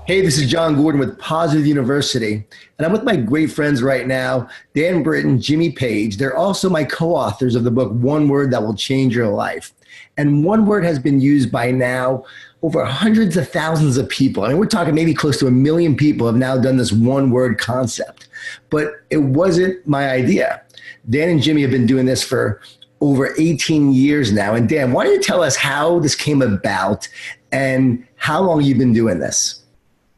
Hey, this is John Gordon with Positive University, and I'm with my great friends right now, Dan Britton, Jimmy Page. They're also my co-authors of the book, One Word That Will Change Your Life. And one word has been used by now over hundreds of thousands of people. I mean, we're talking maybe close to 1 million people have now done this one word concept, but it wasn't my idea. Dan and Jimmy have been doing this for over 18 years now. And Dan, why don't you tell us how this came about and how long you've been doing this?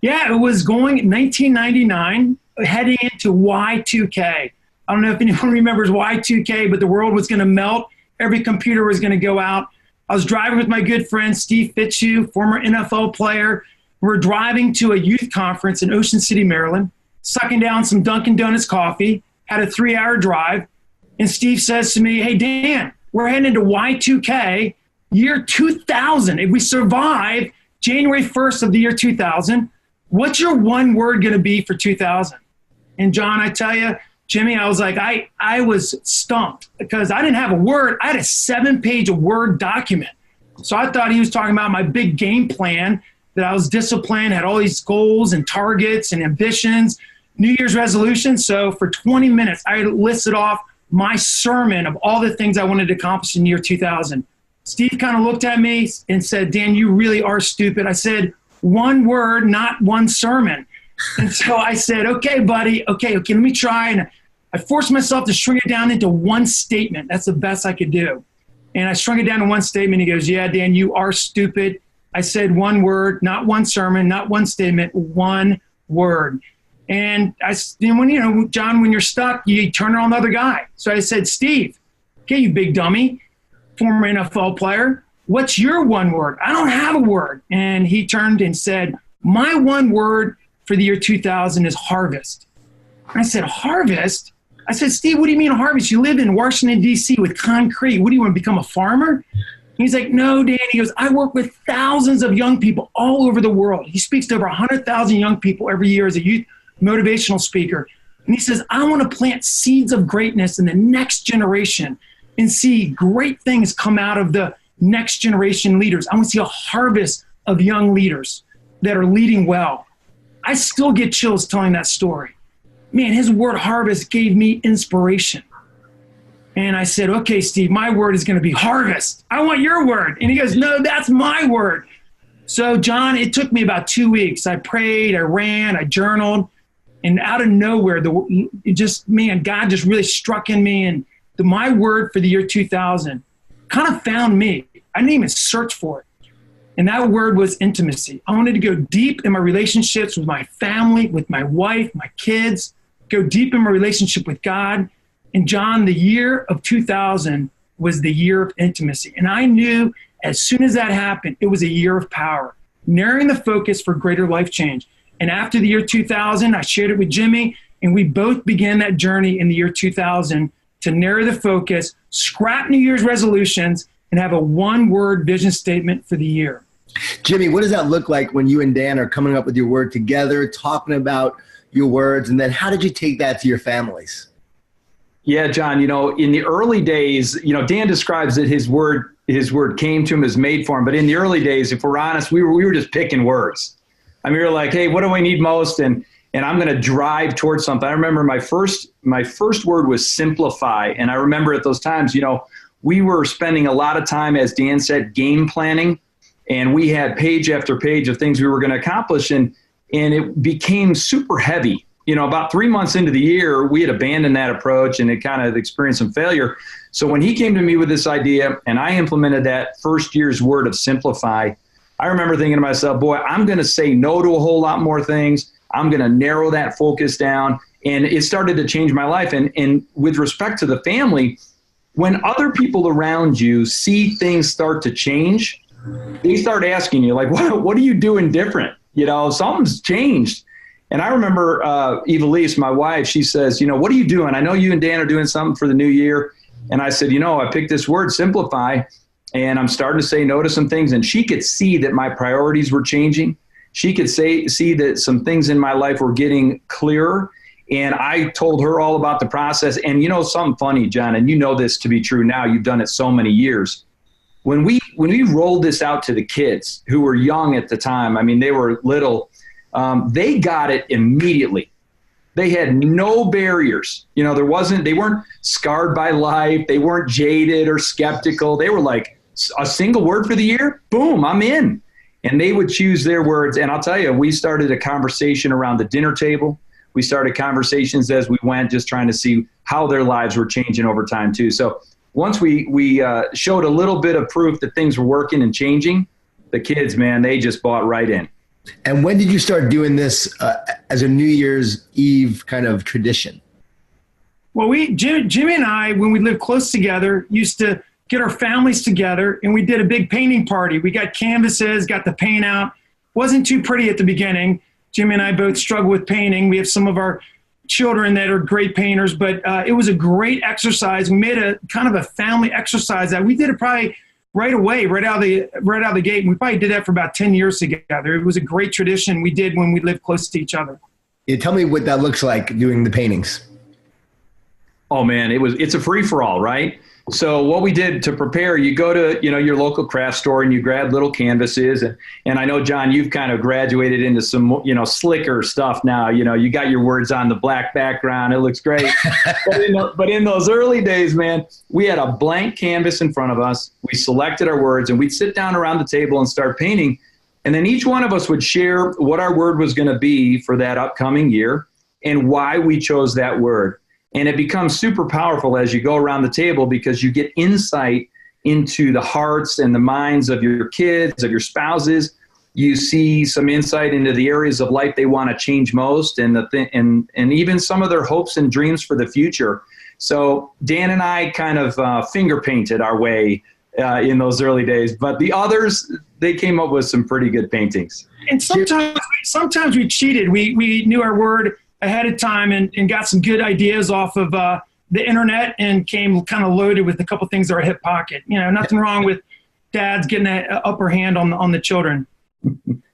Yeah, it was going in 1999, heading into Y2K. I don't know if anyone remembers Y2K, but the world was going to melt. Every computer was going to go out. I was driving with my good friend, Steve Fitzhugh, former NFL player. We're driving to a youth conference in Ocean City, Maryland, sucking down some Dunkin' Donuts coffee, had a 3-hour drive. And Steve says to me, hey, Dan, we're heading into Y2K, year 2000. If we survive January 1st of the year 2000, what's your one word going to be for 2000? And John, I tell you, Jimmy, I was like, I was stumped because I didn't have a word. I had a 7-page Word document. So I thought he was talking about my big game plan, that I was disciplined, had all these goals and targets and ambitions, New Year's resolutions. So for 20 minutes, I listed off my sermon of all the things I wanted to accomplish in the year 2000. Steve kind of looked at me and said, Dan, you really are stupid. I said, one word, not one sermon. And so I said, okay, buddy, okay, let me try. And I forced myself to shrink it down into one statement. That's the best I could do. And I shrunk it down to one statement. He goes, yeah, Dan, you are stupid. I said one word, not one sermon, not one statement, one word. And when John, when you're stuck, you turn it on the other guy. So I said, Steve, okay, you big dummy, former NFL player, what's your one word? I don't have a word. And he turned and said, my one word for the year 2000 is harvest. And I said, harvest? I said, Steve, what do you mean harvest? You live in Washington, D.C. with concrete. What do you want to become a farmer? He's like, no, Dan. He goes, I work with thousands of young people all over the world. He speaks to over 100,000 young people every year as a youth motivational speaker. And he says, I want to plant seeds of greatness in the next generation and see great things come out of the next generation leaders. I want to see a harvest of young leaders that are leading well. I still get chills telling that story. Man, his word harvest gave me inspiration. And I said, okay, Steve, my word is going to be harvest. I want your word. And he goes, no, that's my word. So John, it took me about 2 weeks. I prayed, I ran, I journaled, and out of nowhere, God just really struck in me. And my word for the year 2000 kind of found me. I didn't even search for it. And that word was intimacy. I wanted to go deep in my relationships with my family, with my wife, my kids, go deep in my relationship with God. And John, the year of 2000 was the year of intimacy. And I knew as soon as that happened, it was a year of power, narrowing the focus for greater life change. And after the year 2000, I shared it with Jimmy, and we both began that journey in the year 2000 to narrow the focus, scrap New Year's resolutions, and have a one-word vision statement for the year. Jimmy, what does that look like when you and Dan are coming up with your word together, talking about your words, and then how did you take that to your families? Yeah, John, in the early days, Dan describes that his word came to him, is made for him. But in the early days, if we're honest, we were just picking words. I mean, we were like, hey, what do I need most? And I'm going to drive towards something. I remember my first word was simplify. And I remember at those times, we were spending a lot of time, as Dan said, game planning. And we had page after page of things we were going to accomplish. And it became super heavy. About 3 months into the year, we had abandoned that approach and it kind of experienced some failure. So when he came to me with this idea and I implemented that first year's word of simplify, I remember thinking to myself, boy, I'm going to say no to a whole lot more things. I'm going to narrow that focus down. And it started to change my life. And with respect to the family, when other people around you see things start to change, they start asking you, like, what are you doing different? Something's changed. And I remember Evelise, my wife, she says, what are you doing? I know you and Dan are doing something for the new year. And I said, I picked this word, simplify, and I'm starting to say no to some things. And she could see that my priorities were changing. She could see that some things in my life were getting clearer. And I told her all about the process. And something funny, John, and this to be true now, you've done it so many years. When we rolled this out to the kids who were young at the time, I mean, they were little, they got it immediately. They had no barriers. You know, they weren't scarred by life. They weren't jaded or skeptical. They were like, a single word for the year, boom, I'm in. And they would choose their words. And I'll tell you, we started a conversation around the dinner table. We started conversations as we went, just trying to see how their lives were changing over time too. So once we showed a little bit of proof that things were working and changing, the kids, man, they just bought right in. And when did you start doing this as a New Year's Eve kind of tradition? Well, Jimmy and I, when we lived close together, used to get our families together, and we did a big painting party. We got canvases, got the paint out. Wasn't too pretty at the beginning. Jimmy and I both struggle with painting. We have some of our children that are great painters, but it was a great exercise. We made a kind of a family exercise that we did it probably right away, right out of the gate. And we probably did that for about 10 years together. It was a great tradition we did when we lived close to each other. Yeah, tell me what that looks like doing the paintings. Oh man, it's a free for all, right? So what we did to prepare, you go to, your local craft store and you grab little canvases. And I know, John, you've kind of graduated into some, slicker stuff now. You got your words on the black background. It looks great. but in those early days, man, we had a blank canvas in front of us. We selected our words and we'd sit down around the table and start painting. And then each one of us would share what our word was going to be for that upcoming year and why we chose that word. And it becomes super powerful as you go around the table because you get insight into the hearts and the minds of your kids, of your spouses. You see some insight into the areas of life they want to change most and and even some of their hopes and dreams for the future. So Dan and I kind of finger painted our way in those early days, but the others, they came up with some pretty good paintings. And sometimes we cheated. We knew our word ahead of time and got some good ideas off of the internet and came kind of loaded with a couple things that are hip pocket. Nothing wrong with dads getting that upper hand on the children.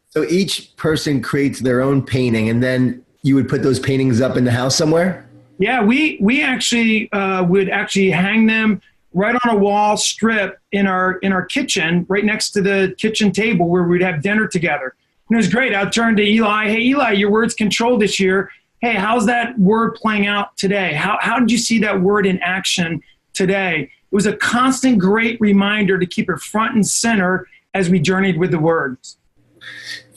So each person creates their own painting and then you would put those paintings up in the house somewhere? Yeah, we actually would actually hang them right on a wall strip in our kitchen, right next to the kitchen table where we'd have dinner together. And it was great. I'd turn to Eli, hey, Eli, your word's control this year. Hey, how's that word playing out today? How did you see that word in action today? It was a constant great reminder to keep it front and center as we journeyed with the words.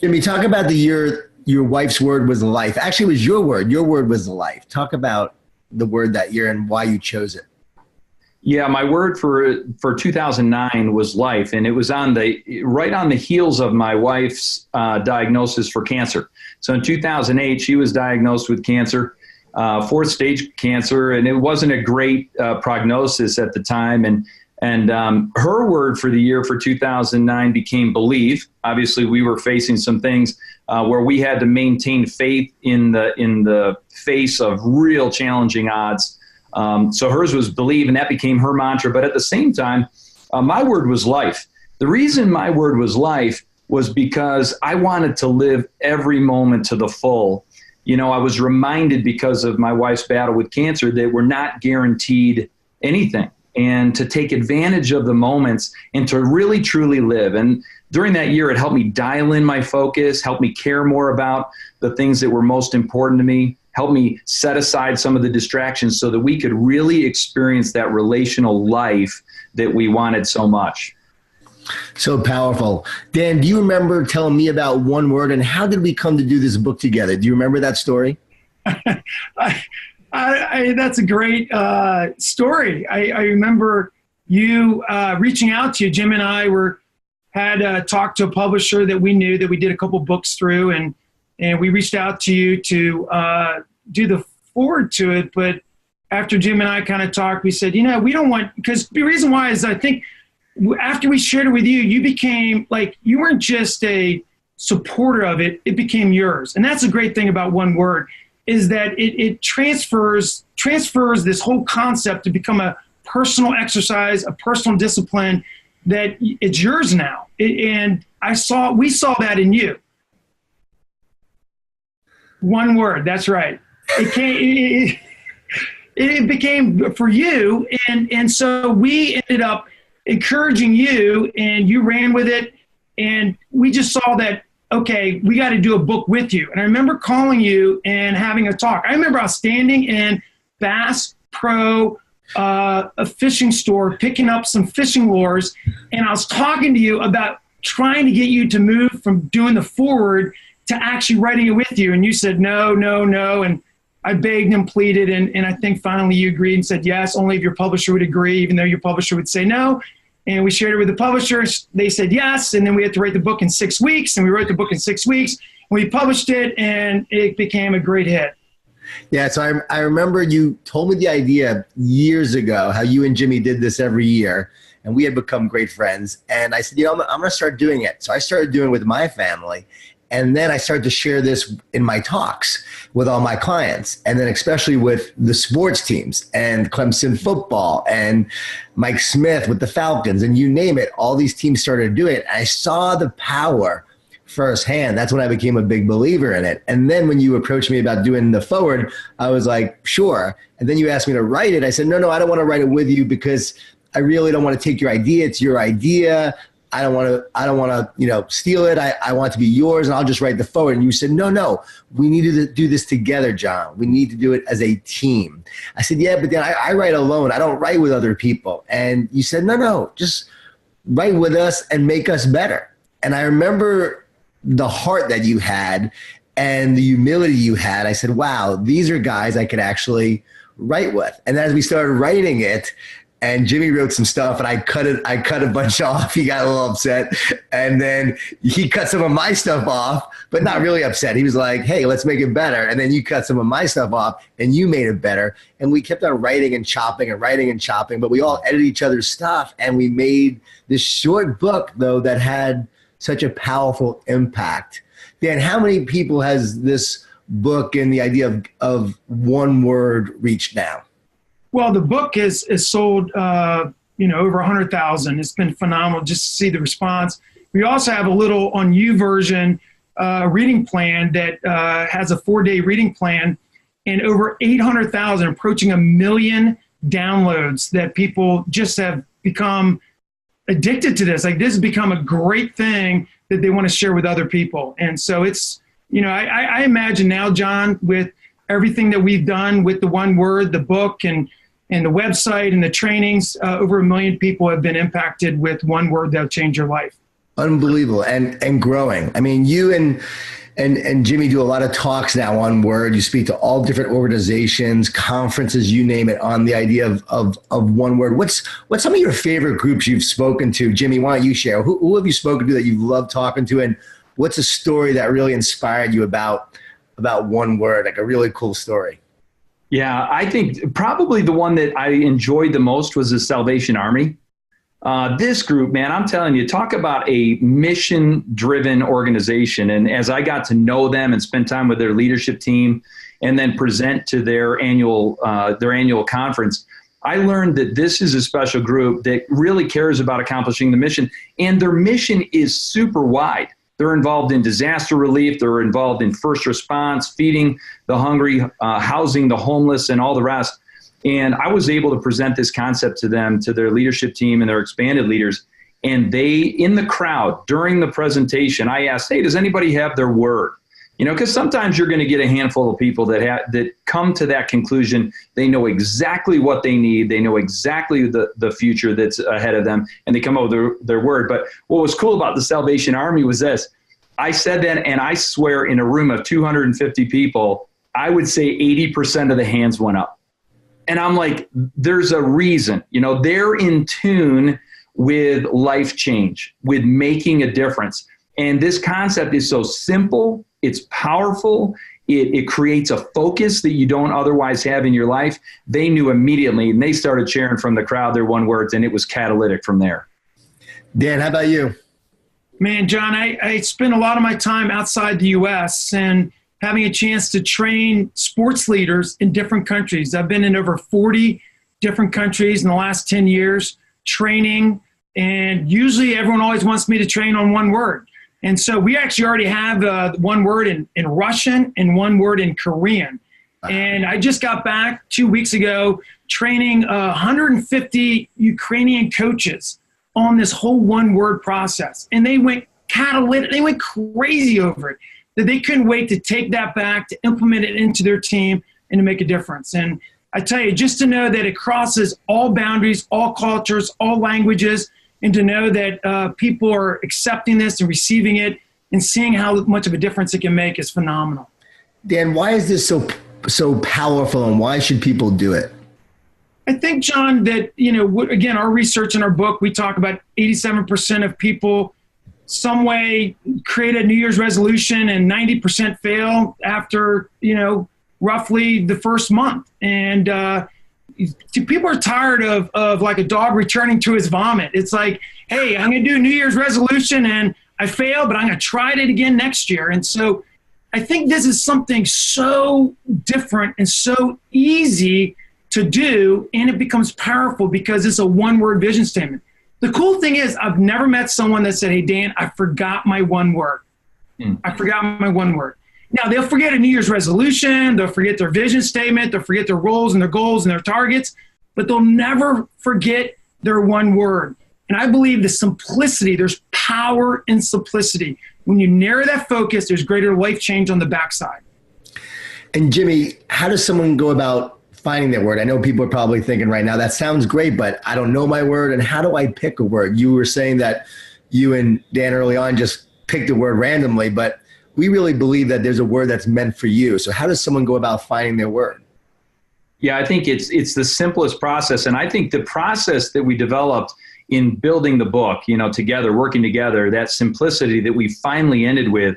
Jimmy, talk about the year your wife's word was life. Actually, it was your word. Your word was life. Talk about the word that year and why you chose it. Yeah, my word for 2009 was life, and it was right on the heels of my wife's diagnosis for cancer. So in 2008, she was diagnosed with cancer, 4th stage cancer, and it wasn't a great prognosis at the time. And her word for the year for 2009 became believe. Obviously, we were facing some things where we had to maintain faith in the face of real challenging odds. So hers was believe, and that became her mantra. But at the same time, my word was life. The reason my word was life was because I wanted to live every moment to the full. I was reminded because of my wife's battle with cancer that we're not guaranteed anything, and to take advantage of the moments and to really, truly live. And during that year, it helped me dial in my focus, helped me care more about the things that were most important to me, helped me set aside some of the distractions so that we could really experience that relational life that we wanted so much. So powerful. Dan, do you remember telling me about one word and how did we come to do this book together? Do you remember that story? That's a great story. I remember you reaching out to you. Jim and I had talked to a publisher that we knew that we did a couple books through, and we reached out to you to do the forward to it. But after Jim and I kind of talked, we said, we don't want, because the reason why is I think after we shared it with you, you became like, you weren't just a supporter of it, it became yours. And that's a great thing about one word is that it transfers this whole concept to become a personal exercise, a personal discipline that it's yours now. And we saw that in you. One word, that's right. It became for you. And so we ended up encouraging you and you ran with it. And we just saw that okay, we got to do a book with you. And I remember calling you and having a talk. I remember I was standing in Bass Pro, a fishing store, picking up some fishing lures, and I was talking to you about trying to get you to move from doing the forward to actually writing it with you. And you said, no, no, no. And I begged and pleaded, and I think finally you agreed and said yes, only if your publisher would agree, even though your publisher would say no. And we shared it with the publishers. They said yes, and then we had to write the book in 6 weeks, and we wrote the book in 6 weeks. And we published it, and it became a great hit. Yeah, so I remember you told me the idea years ago, how you and Jimmy did this every year, and we had become great friends. And I said, I'm going to start doing it. So I started doing it with my family. And then I started to share this in my talks with all my clients, and then especially with the sports teams and Clemson football and Mike Smith with the Falcons, and you name it, all these teams started to do it. I saw the power firsthand. That's when I became a big believer in it. And then when you approached me about doing the forward, I was like, sure. And then you asked me to write it. I said, no, I don't want to write it with you because I really don't want to take your idea. It's your idea. I don't want to, steal it. I want it to be yours, and I'll just write the forward. And you said, no, we need to do this together, John. We need to do it as a team. I said, yeah, but then I write alone. I don't write with other people. And you said, no, just write with us and make us better. And I remember the heart that you had and the humility you had. I said, wow, these are guys I could actually write with. And as we started writing it, and Jimmy wrote some stuff, and I cut a bunch off. He got a little upset. And then he cut some of my stuff off, but not really upset. He was like, hey, let's make it better. And then you cut some of my stuff off, and you made it better. And we kept on writing and chopping, but we all edited each other's stuff. And we made this short book, though, that had such a powerful impact. Dan, how many people has this book and the idea of one word reached now? Well, the book is sold, over 100,000. It's been phenomenal just to see the response. We also have a little on YouVersion reading plan that has a 4-day reading plan, and over 800,000, approaching 1 million downloads, that people just have become addicted to this. Like, this has become a great thing that they want to share with other people. And so it's, I imagine now, John, with everything that we've done with the one word, the book, and the website and the trainings, over 1 million people have been impacted with one word that'll change your life. Unbelievable, and growing. I mean, you and Jimmy do a lot of talks now on word. You speak to all different organizations, conferences, you name it, on the idea of one word. What's some of your favorite groups you've spoken to? Jimmy, why don't you share? Who have you spoken to that you've loved talking to, and what's a story that really inspired you about one word, like a really cool story? Yeah, I think probably the one that I enjoyed the most was the Salvation Army. This group, man, I'm telling you, talk about a mission-driven organization. And as I got to know them and spend time with their leadership team and then present to their annual conference, I learned that this is a special group that really cares about accomplishing the mission. And their mission is super wide. They're involved in disaster relief. They're involved in first response, feeding the hungry, housing the homeless, and all the rest. And I was able to present this concept to them, to their leadership team and their expanded leaders. And they, in the crowd, during the presentation, I asked, hey, does anybody have their word? Because sometimes you're going to get a handful of people that come to that conclusion. They know exactly what they need. They know exactly the future that's ahead of them, and they come up with their word. But what was cool about the Salvation Army was this. I said that, and I swear in a room of 250 people, I would say 80% of the hands went up. And I'm like, there's a reason. They're in tune with life change, with making a difference. And this concept is so simple. It's powerful. It creates a focus that you don't otherwise have in your life. They knew immediately, and they started sharing from the crowd their one words, and it was catalytic from there. Dan, how about you? Man, John, I spend a lot of my time outside the U.S. and having a chance to train sports leaders in different countries. I've been in over 40 different countries in the last 10 years training, and usually everyone always wants me to train on one word. And so we actually already have one word in Russian and one word in Korean. And I just got back 2 weeks ago training 150 Ukrainian coaches on this whole one word process. And they went catalytic. They went crazy over it, that they couldn't wait to take that back, to implement it into their team, and to make a difference. And I tell you, just to know that it crosses all boundaries, all cultures, all languages, and to know that people are accepting this and receiving it and seeing how much of a difference it can make is phenomenal. Dan, why is this so powerful, and why should people do it? I think, John, that, again, our research in our book, we talk about 87% of people some way create a New Year's resolution and 90% fail after, roughly the first month. And people are tired of like a dog returning to his vomit. It's like, hey, I'm going to do a New Year's resolution and I failed, but I'm going to try it again next year. And so I think this is something so different and so easy to do, and it becomes powerful because it's a one-word vision statement. The cool thing is I've never met someone that said, hey, Dan, I forgot my one word. I forgot my one word. Now, they'll forget a New Year's resolution, they'll forget their vision statement, they'll forget their roles and their goals and their targets, but they'll never forget their one word. And I believe the simplicity, there's power in simplicity. When you narrow that focus, there's greater life change on the backside. And Jimmy, how does someone go about finding their word? I know people are probably thinking right now, that sounds great, but I don't know my word. And how do I pick a word? You were saying that you and Dan early on just picked a word randomly, but we really believe that there's a word that's meant for you. So how does someone go about finding their word? Yeah, I think it's the simplest process. And I think the process that we developed in building the book, together, working together, that simplicity that we finally ended with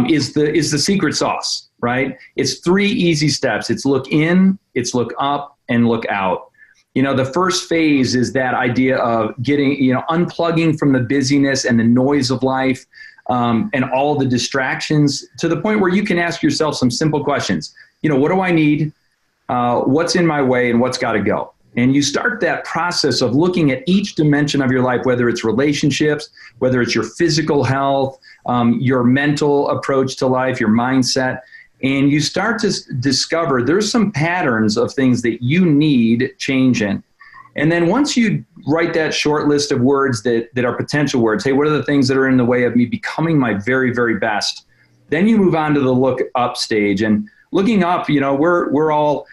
is the secret sauce, right? It's 3 easy steps. It's look in, it's look up, and look out. The first phase is that idea of getting, unplugging from the busyness and the noise of life, and all the distractions to the point where you can ask yourself some simple questions. What do I need? What's in my way, and what's got to go? And you start that process of looking at each dimension of your life, whether it's relationships, whether it's your physical health, your mental approach to life, your mindset. And you start to discover there's some patterns of things that you need change in. And then once you write that short list of words that are potential words, hey, what are the things that are in the way of me becoming my very, very best? Then you move on to the look up stage. And looking up, we're all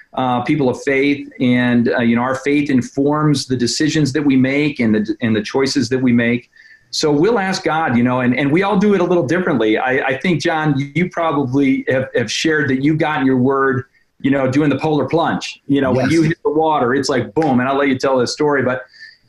people of faith, and our faith informs the decisions that we make and the choices that we make. So we'll ask God, and we all do it a little differently. I think, John, you probably have shared that you've gotten your word, doing the polar plunge. Yes. When you hit the water, it's like boom. And I'll let you tell this story. But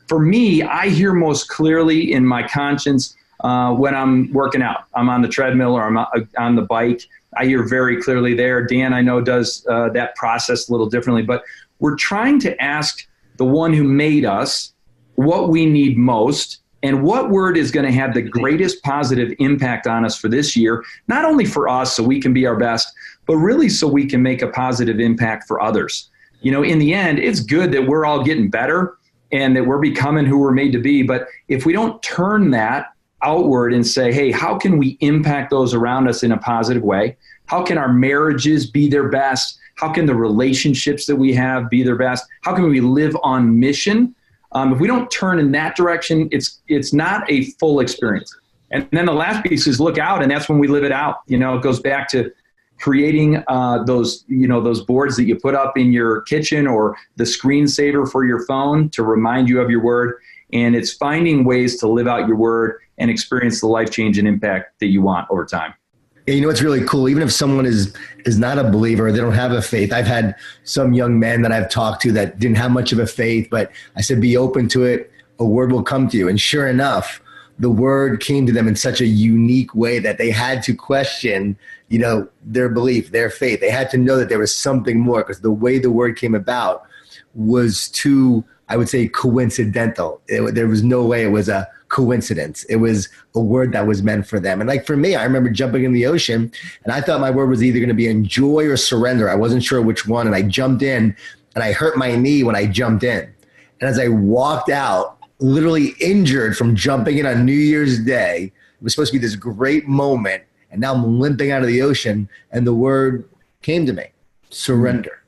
for me, I hear most clearly in my conscience when I'm working out. I'm on the treadmill or I'm on the bike. I hear very clearly there. Dan, I know, does that process a little differently. But we're trying to ask the one who made us what we need most and what word is going to have the greatest positive impact on us for this year, not only for us so we can be our best, but really so we can make a positive impact for others. In the end, it's good that we're all getting better and that we're becoming who we're made to be. But if we don't turn that outward and say, hey, how can we impact those around us in a positive way? How can our marriages be their best? How can the relationships that we have be their best? How can we live on mission? If we don't turn in that direction, it's not a full experience. And then the last piece is look out, and that's when we live it out. It goes back to creating those boards that you put up in your kitchen or the screensaver for your phone to remind you of your word. And it's finding ways to live out your word and experience the life change and impact that you want over time. Yeah, what's really cool, even if someone is not a believer, they don't have a faith. I've had some young men that I've talked to that didn't have much of a faith, but I said, be open to it. A word will come to you. And sure enough, the word came to them in such a unique way that they had to question, their belief, their faith. They had to know that there was something more, because the way the word came about was too, I would say, coincidental. There was no way it was a coincidence. It was a word that was meant for them. And like for me, I remember jumping in the ocean and I thought my word was either going to be enjoy or surrender. I wasn't sure which one. And I jumped in and I hurt my knee when I jumped in. And as I walked out, literally injured from jumping in on New Year's Day, it was supposed to be this great moment. And now I'm limping out of the ocean and the word came to me, surrender.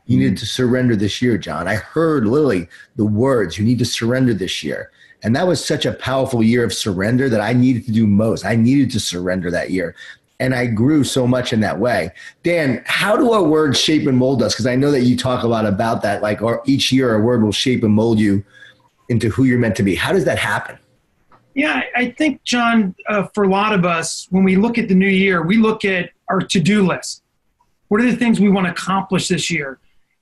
You needed to surrender this year, John. I heard literally the words, you need to surrender this year. And that was such a powerful year of surrender that I needed to do most. I needed to surrender that year. And I grew so much in that way. Dan, how do our words shape and mold us? Because I know that you talk a lot about that, like each year a word will shape and mold you into who you're meant to be. How does that happen? Yeah, I think, John, for a lot of us, when we look at the new year, we look at our to-do list. What are the things we want to accomplish this year?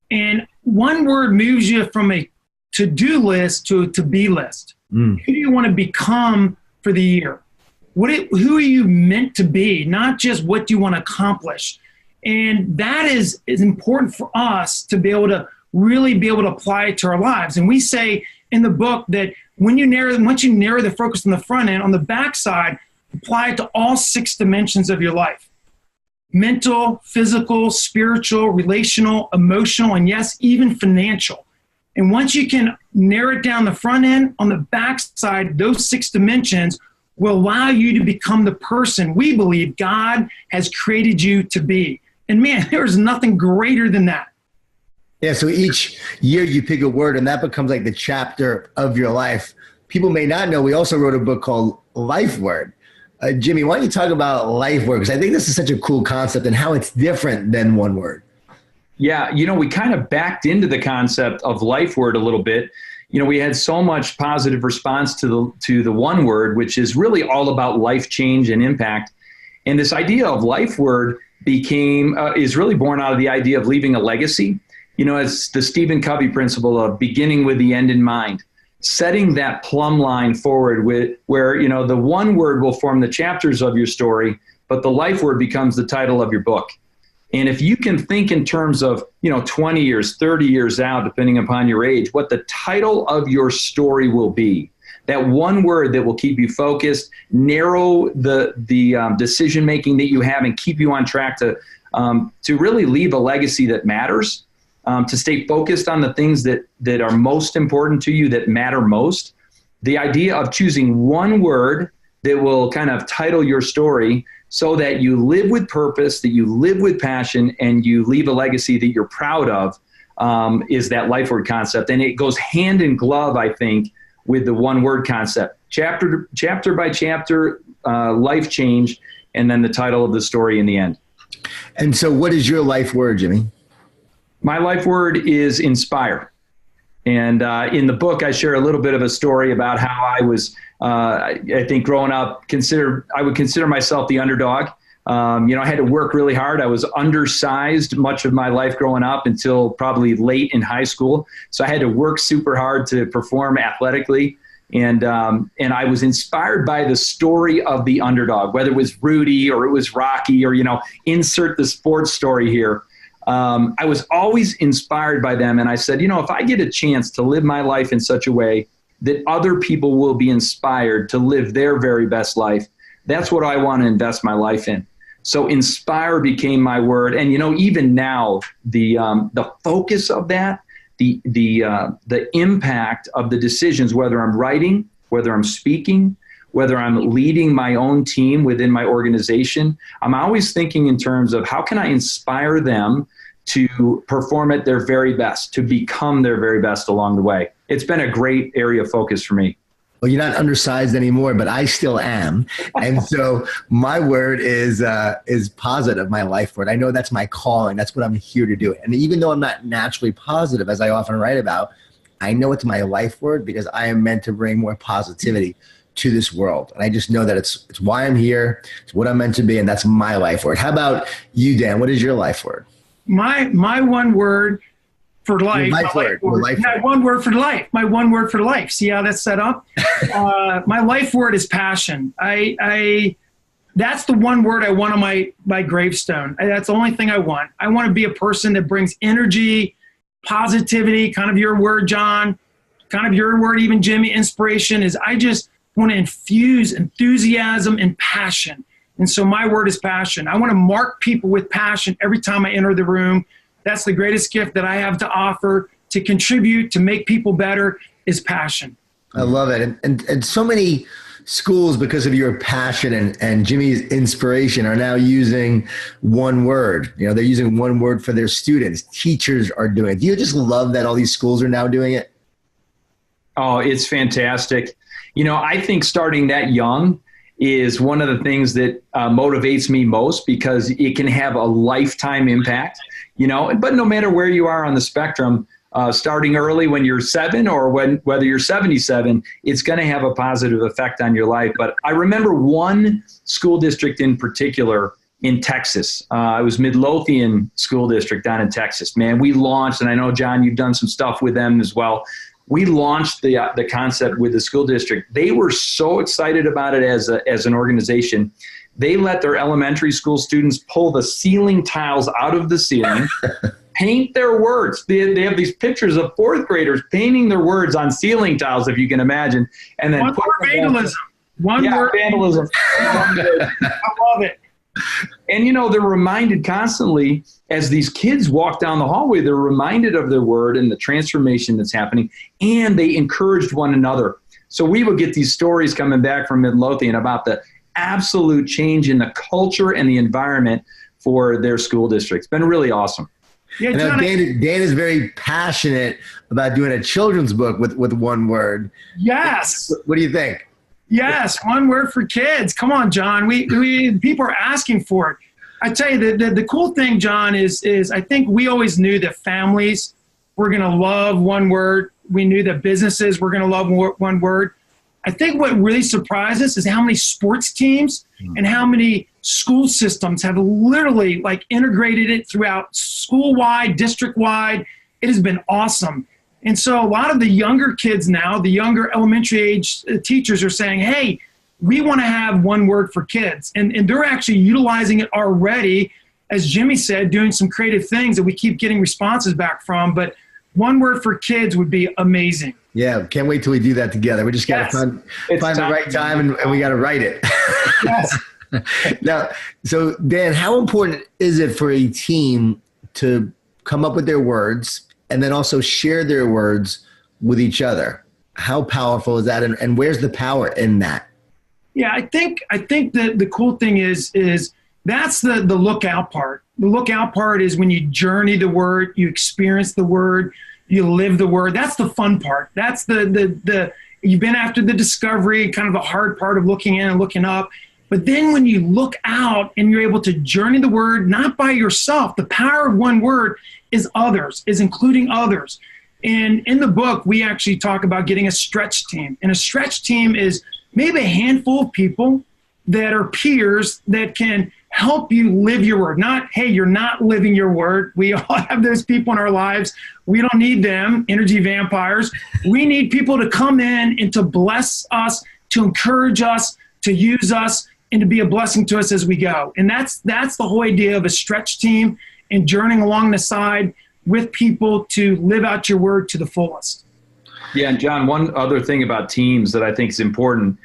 And one word moves you from a to-do list to a to-be list. Who do you want to become for the year? Who are you meant to be, not just what do you want to accomplish? And that is important for us to be able to really be able to apply it to our lives. And we say in the book that once you narrow the focus on the front end, on the backside, apply it to all 6 dimensions of your life. Mental, physical, spiritual, relational, emotional, and yes, even financial. And once you can narrow it down the front end, on the backside, those 6 dimensions will allow you to become the person we believe God has created you to be. And man, there's nothing greater than that. Yeah, so each year you pick a word and that becomes like the chapter of your life. People may not know, we also wrote a book called Life Word. Jimmy, why don't you talk about Life Word? Because I think this is such a cool concept and how it's different than one word. Yeah, we kind of backed into the concept of Life Word a little bit. We had so much positive response to the one word, which is really all about life change and impact. And this idea of Life Word is really born out of the idea of leaving a legacy. It's the Stephen Covey principle of beginning with the end in mind, setting that plumb line forward where the one word will form the chapters of your story, but the life word becomes the title of your book. And if you can think in terms of, 20 years, 30 years out, depending upon your age, what the title of your story will be, that one word that will keep you focused, narrow the decision-making that you have and keep you on track to really leave a legacy that matters, to stay focused on the things that are most important to you, that matter most. The idea of choosing one word that will kind of title your story so that you live with purpose, that you live with passion, and you leave a legacy that you're proud of, is that life word concept. And it goes hand in glove, I think, with the one word concept. Chapter by chapter, life change, and then the title of the story in the end. And so what is your life word, Jimmy? My life word is inspire. And in the book, I share a little bit of a story about how I was, I think growing up, I would consider myself the underdog. I had to work really hard. I was undersized much of my life growing up until probably late in high school. So I had to work super hard to perform athletically. And I was inspired by the story of the underdog, whether it was Rudy or it was Rocky or, insert the sports story here. I was always inspired by them. And I said, if I get a chance to live my life in such a way that other people will be inspired to live their very best life, that's what I want to invest my life in. So inspire became my word. And, even now, the focus of that, the impact of the decisions, whether I'm writing, whether I'm speaking, whether I'm leading my own team within my organization, I'm always thinking in terms of how can I inspire them to perform at their very best, to become their very best along the way. It's been a great area of focus for me. Well, you're not undersized anymore, but I still am. And so my word is positive, my life word. I know that's my calling. That's what I'm here to do. And even though I'm not naturally positive, as I often write about, I know it's my life word because I am meant to bring more positivity to this world. And I just know that it's why I'm here. It's what I'm meant to be. And that's my life word. How about you, Dan? What is your life word? My one word for life. My one word for life. My one word for life. See how that's set up? My life word is passion. That's the one word I want on my gravestone. That's the only thing I want. I want to be a person that brings energy, positivity, kind of your word, John, kind of your word, even Jimmy, inspiration is I just want to infuse enthusiasm and passion. And so my word is passion. I want to mark people with passion every time I enter the room. That's the greatest gift that I have to offer to contribute, to make people better is passion. I love it. And so many schools, because of your passion and Jimmy's inspiration, are now using one word. You know, they're using one word for their students. Teachers are doing it. Do you just love that all these schools are now doing it? Oh, it's fantastic. You know, I think starting that young is one of the things that motivates me most, because it can have a lifetime impact, you know, but no matter where you are on the spectrum, starting early when you're 7 or whether you're 77, it's going to have a positive effect on your life. But I remember one school district in particular in Texas. It was Midlothian School District down in Texas. Man, we launched, and I know, John, you've done some stuff with them as well. We launched the concept with the school district. They were so excited about it as an organization. They let their elementary school students pull the ceiling tiles out of the ceiling, paint their words. They have these pictures of fourth graders painting their words on ceiling tiles, if you can imagine. And then vandalism. Vandalism. I love it. And, you know, they're reminded constantly as these kids walk down the hallway, they're reminded of their word and the transformation that's happening, and they encouraged one another. So we would get these stories coming back from Midlothian about the absolute change in the culture and the environment for their school district. It's been really awesome. Yeah, John, Dan is very passionate about doing a children's book with one word. Yes. What do you think? Yes, one word for kids. Come on, John. We people are asking for it. I tell you, the cool thing, John, is I think we always knew that families were going to love one word. We knew that businesses were going to love one word. I think what really surprised us is how many sports teams and how many school systems have literally like integrated it throughout school-wide, district-wide. It has been awesome. And so a lot of the younger kids now, the younger elementary age teachers are saying, hey, we want to have one word for kids. And they're actually utilizing it already, as Jimmy said, doing some creative things that we keep getting responses back from. But one word for kids would be amazing. Yeah, can't wait till we do that together. We just got to find the right time and we got to write it. Yes. Now, so Dan, how important is it for a team to come up with their words and then also share their words with each other? How powerful is that, and where's the power in that? Yeah, I think that the cool thing is that's the lookout part. The lookout part is when you journey the word, you experience the word, you live the word. That's the fun part. That's the you've been after the discovery, kind of the hard part of looking in and looking up. But then when you look out and you're able to journey the word, not by yourself, the power of one word is others, is including others. And in the book, we actually talk about getting a stretch team. And a stretch team is maybe a handful of people that are peers that can help you live your word. Not, hey, you're not living your word. We all have those people in our lives. We don't need them, energy vampires. We need people to come in and to bless us, to encourage us, to use us, and to be a blessing to us as we go. And that's the whole idea of a stretch team and journeying along the side with people to live out your word to the fullest. Yeah, and John, one other thing about teams that I think is important,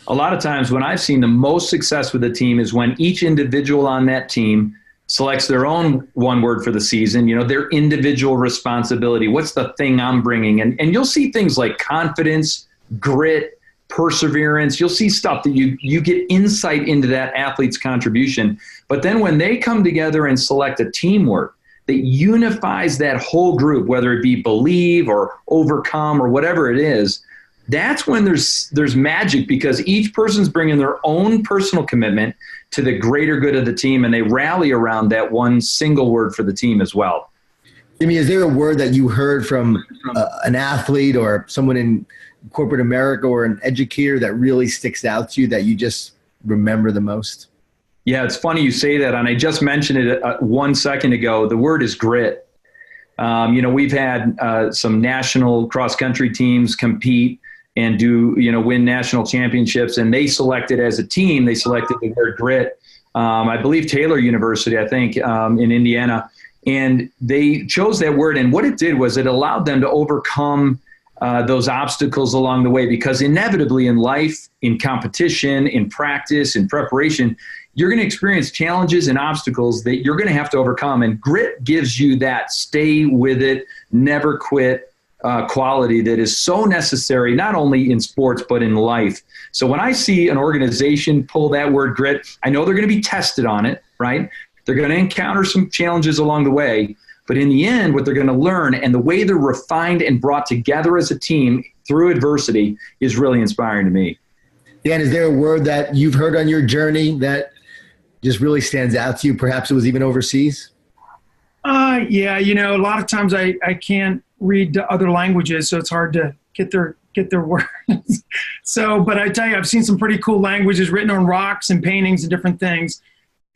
a lot of times when I've seen the most success with a team is when each individual on that team selects their own one word for the season, you know, their individual responsibility. What's the thing I'm bringing? And you'll see things like confidence, grit, perseverance. You'll see stuff that you get insight into that athlete's contribution. But then when they come together and select a teamwork that unifies that whole group, whether it be believe or overcome or whatever it is, that's when there's magic, because each person's bringing their own personal commitment to the greater good of the team, and they rally around that one single word for the team as well. Jimmy, is there a word that you heard from an athlete or someone in corporate America or an educator that really sticks out to you that you just remember the most? Yeah, it's funny you say that, and I just mentioned it 1 second ago. The word is grit. You know, we've had some national cross-country teams compete and win national championships, and they selected as a team, they selected the word grit. I believe Taylor University, in Indiana, and they chose that word, and what it did was it allowed them to overcome those obstacles along the way, because inevitably in life, in competition, in practice, in preparation, you're going to experience challenges and obstacles that you're going to have to overcome. And grit gives you that stay with it, never quit quality that is so necessary, not only in sports, but in life. So when I see an organization pull that word grit, I know they're going to be tested on it, right? They're going to encounter some challenges along the way. But in the end, what they're going to learn and the way they're refined and brought together as a team through adversity is really inspiring to me. Dan, is there a word that you've heard on your journey that just really stands out to you? Perhaps it was even overseas? Yeah, a lot of times I can't read other languages, so it's hard to get their words. So, but I tell you, I've seen some pretty cool languages written on rocks and paintings and different things.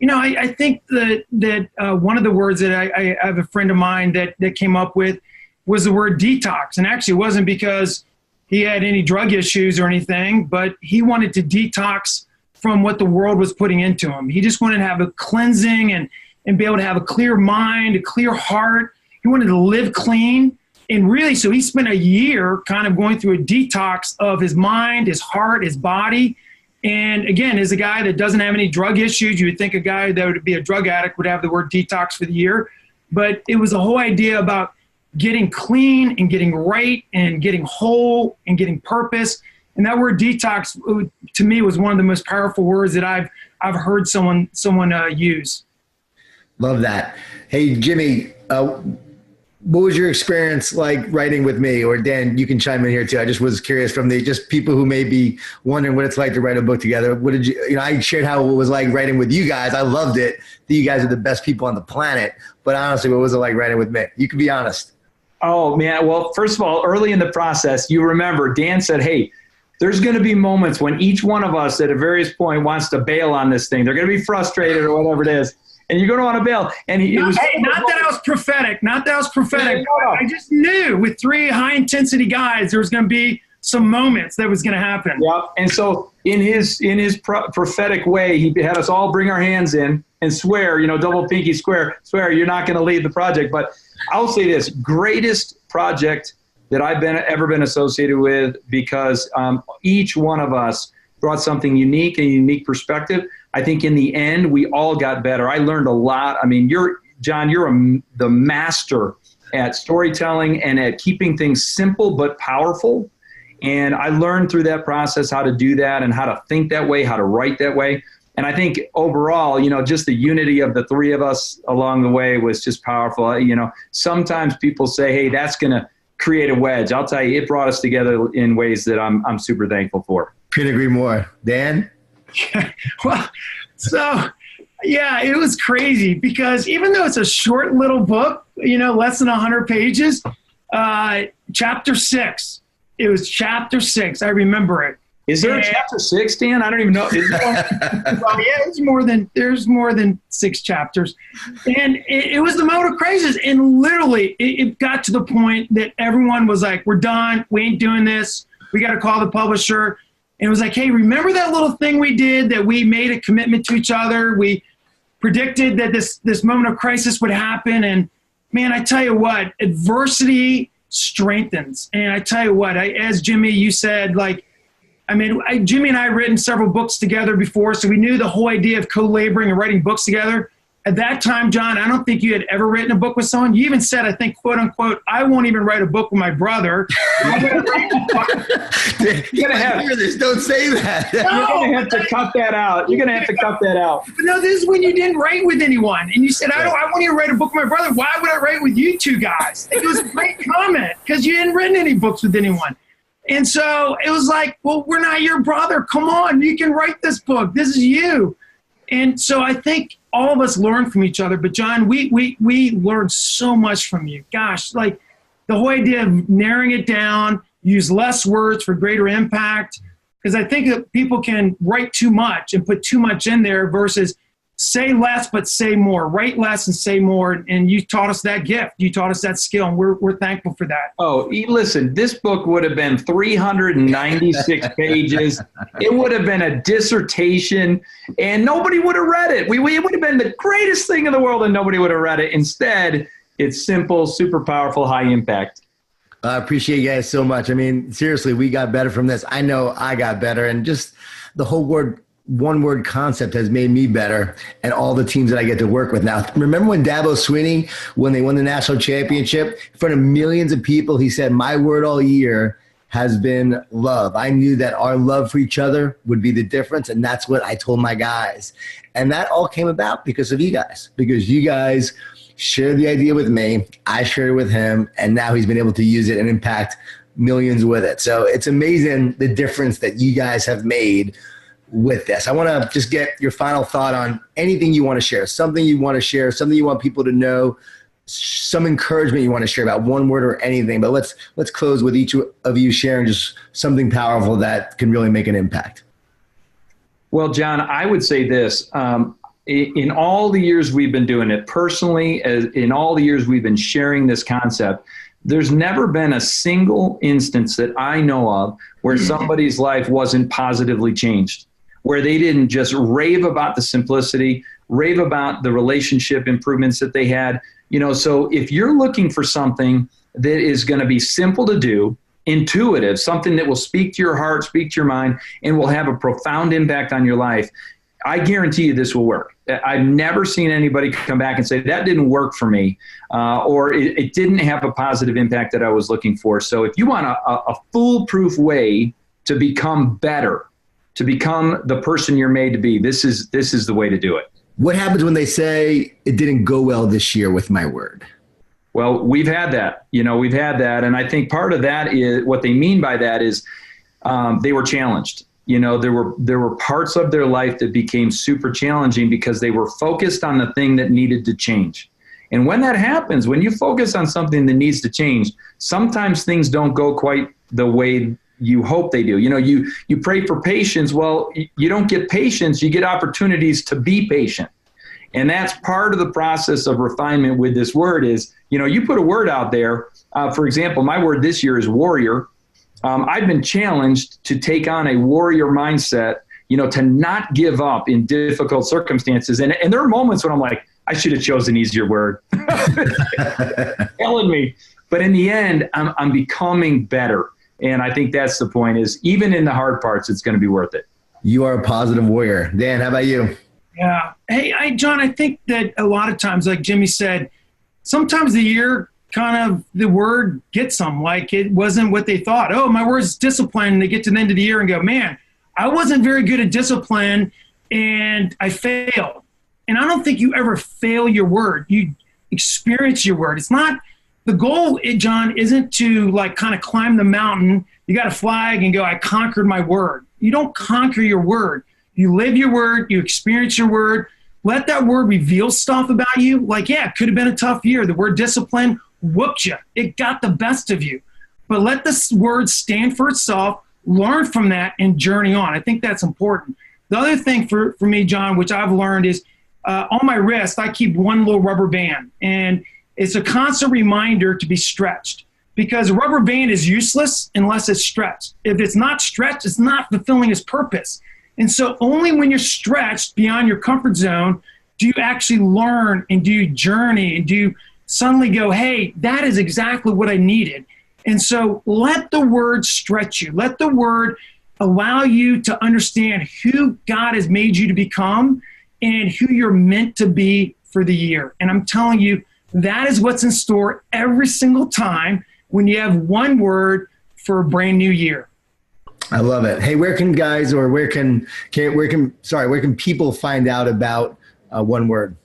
I think that one of the words that I have a friend of mine that came up with was the word detox. And actually it wasn't because he had any drug issues or anything, but he wanted to detox from what the world was putting into him. He just wanted to have a cleansing and be able to have a clear mind, a clear heart. He wanted to live clean. And really, so he spent a year kind of going through a detox of his mind, his heart, his body. And again, as a guy that doesn't have any drug issues, you would think a guy that would be a drug addict would have the word detox for the year. But it was a whole idea about getting clean and getting right and getting whole and getting purpose. And that word detox, to me, was one of the most powerful words that I've heard someone use. Love that. Hey, Jimmy, what was your experience like writing with me? Or Dan, you can chime in here too. I just was curious from the just people who may be wondering what it's like to write a book together. What did you I shared how it was like writing with you guys. I loved it. You guys are the best people on the planet. But honestly, what was it like writing with me? You can be honest. Oh, man. Well, first of all, early in the process, you remember Dan said, hey, there's going to be moments when each one of us at a various point wants to bail on this thing. They're going to be frustrated or whatever it is. And you're going to want to bail. And not that I was prophetic. I just knew with three high-intensity guys, there was going to be some moments that was going to happen. Yep. And so in his prophetic way, he had us all bring our hands in and swear, double pinky swear you're not going to lead the project. But I'll say this, greatest project that I've ever been associated with, because each one of us brought something unique, a unique perspective. I think in the end, we all got better. I learned a lot. I mean, John, you're the master at storytelling and at keeping things simple but powerful. And I learned through that process how to do that and how to think that way, how to write that way. And I think overall, just the unity of the three of us along the way was just powerful. Sometimes people say, hey, that's going to create a wedge. I'll tell you, it brought us together in ways that I'm super thankful for. Couldn't agree more. Dan? Well, so yeah, it was crazy because even though it's a short little book, less than 100 pages, chapter 6, it was chapter 6. I remember it. Is there a chapter 6, Dan? I don't even know. Is there? Well, yeah, there's more than 6 chapters. And it was the moment of crisis. And literally it got to the point that everyone was like, we're done. We ain't doing this. We got to call the publisher. And it was like, hey, remember that little thing we did that we made a commitment to each other? We predicted that this moment of crisis would happen. And man, I tell you what, adversity strengthens. And I tell you what, as Jimmy, you said, Jimmy and I had written several books together before, so we knew the whole idea of co-laboring and writing books together. At that time, John, I don't think you had ever written a book with someone. You even said, I think, quote unquote, I won't even write a book with my brother. You're going to hear this. Don't say that. No, you're going to have to cut that out. But no, this is when you didn't write with anyone. And you said, I won't even write a book with my brother. Why would I write with you two guys? It was a great comment because you hadn't written any books with anyone. And so it was like, well, we're not your brother. Come on, you can write this book. This is you. And so I think all of us learn from each other. But John, we learned so much from you. Gosh, like the whole idea of narrowing it down, use less words for greater impact. Because I think that people can write too much and put too much in there versus say less but say more. Write less and say more. And you taught us that gift. You taught us that skill, and we're thankful for that. Oh, listen, this book would have been 396 pages. It would have been a dissertation, and nobody would have read it. It would have been the greatest thing in the world, and nobody would have read it. Instead, it's simple, super powerful, high impact. I appreciate you guys so much. I mean, seriously, we got better from this. I know I got better, and just the whole word one word concept has made me better and all the teams that I get to work with now. Remember when Dabo Swinney, when they won the national championship in front of millions of people, he said, my word all year has been love. I knew that our love for each other would be the difference. And that's what I told my guys. And that all came about because of you guys, because you guys shared the idea with me. I shared it with him. And now he's been able to use it and impact millions with it. So it's amazing the difference that you guys have made with this. I want to just get your final thought on anything you want to share, something you want to share, something you want people to know, some encouragement you want to share about one word or anything. But let's close with each of you sharing just something powerful that can really make an impact. Well, John, I would say this. In all the years we've been doing it personally, in all the years we've been sharing this concept, there's never been a single instance that I know of where somebody's life wasn't positively changed, where they didn't just rave about the simplicity, rave about the relationship improvements that they had. So if you're looking for something that is going to be simple to do, intuitive, something that will speak to your heart, speak to your mind, and will have a profound impact on your life, I guarantee you this will work. I've never seen anybody come back and say, that didn't work for me, or it didn't have a positive impact that I was looking for. So if you want a foolproof way to become better, to become the person you're made to be, this is the way to do it. What happens when they say it didn't go well this year with my word? Well, we've had that. We've had that. And I think part of that is what they mean by that is they were challenged. There were parts of their life that became super challenging because they were focused on the thing that needed to change. And when that happens, when you focus on something that needs to change, sometimes things don't go quite the way you hope they do. You pray for patience. Well, you don't get patience. You get opportunities to be patient. And that's part of the process of refinement with this word is, you put a word out there. For example, my word this year is warrior. I've been challenged to take on a warrior mindset, to not give up in difficult circumstances. And there are moments when I'm like, I should have chosen an easier word. Telling me. But in the end, I'm becoming better. And I think that's the point is even in the hard parts, it's going to be worth it. You are a positive warrior. Dan, how about you? Yeah. Hey, John, I think that a lot of times, like Jimmy said, sometimes the year kind of the word gets them like it wasn't what they thought. Oh, my word's discipline. And they get to the end of the year and go, man, I wasn't very good at discipline and I failed. And I don't think you ever fail your word. You experience your word. It's not the goal, John, isn't to like kind of climb the mountain. You got a flag and go, I conquered my word. You don't conquer your word. You live your word. You experience your word. Let that word reveal stuff about you. Like, yeah, it could have been a tough year. The word discipline whooped you. It got the best of you. But let this word stand for itself, learn from that, and journey on. I think that's important. The other thing for me, John, which I've learned is on my wrist, I keep one little rubber band. And it's a constant reminder to be stretched because a rubber band is useless unless it's stretched. If it's not stretched, it's not fulfilling its purpose. And so only when you're stretched beyond your comfort zone do you actually learn and do you journey and do you suddenly go, hey, that is exactly what I needed. And so let the word stretch you. Let the word allow you to understand who God has made you to become and who you're meant to be for the year. And I'm telling you, that is what's in store every single time when you have one word for a brand new year. I love it. Hey, where can guys or where can people find out about one word?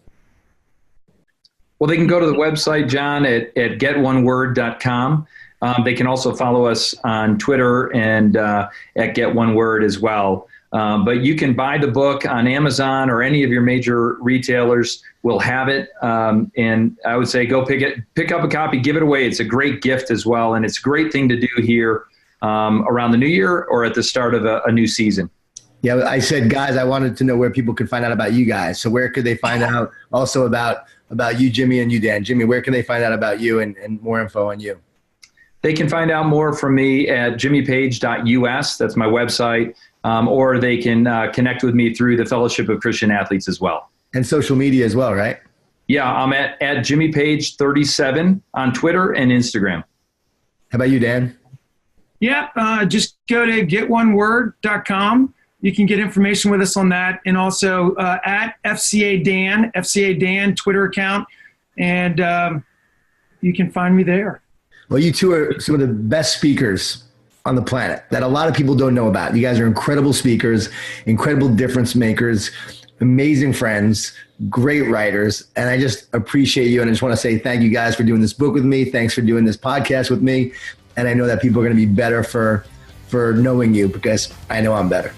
Well, they can go to the website, John, at getoneword.com. They can also follow us on Twitter and at Get One Word as well. But you can buy the book on Amazon or any of your major retailers will have it. And I would say go pick up a copy, give it away. It's a great gift as well. And it's a great thing to do here around the new year or at the start of a new season. Yeah, I said, guys, I wanted to know where people could find out about you guys. So where could they find out also about you, Jimmy, and you, Dan? Jimmy, where can they find out about you and more info on you? They can find out more from me at jimmypage.us. That's my website. Or they can connect with me through the Fellowship of Christian Athletes as well. And social media as well, right? Yeah, I'm at jimmypage37 on Twitter and Instagram. How about you, Dan? Yeah, just go to getoneword.com. you can get information with us on that. And also at FCA Dan Twitter account. And you can find me there. Well, you two are some of the best speakers on the planet that a lot of people don't know about. You guys are incredible speakers, incredible difference makers, amazing friends, great writers. And I just appreciate you. And I just want to say thank you guys for doing this book with me. Thanks for doing this podcast with me. And I know that people are going to be better for knowing you, because I know I'm better.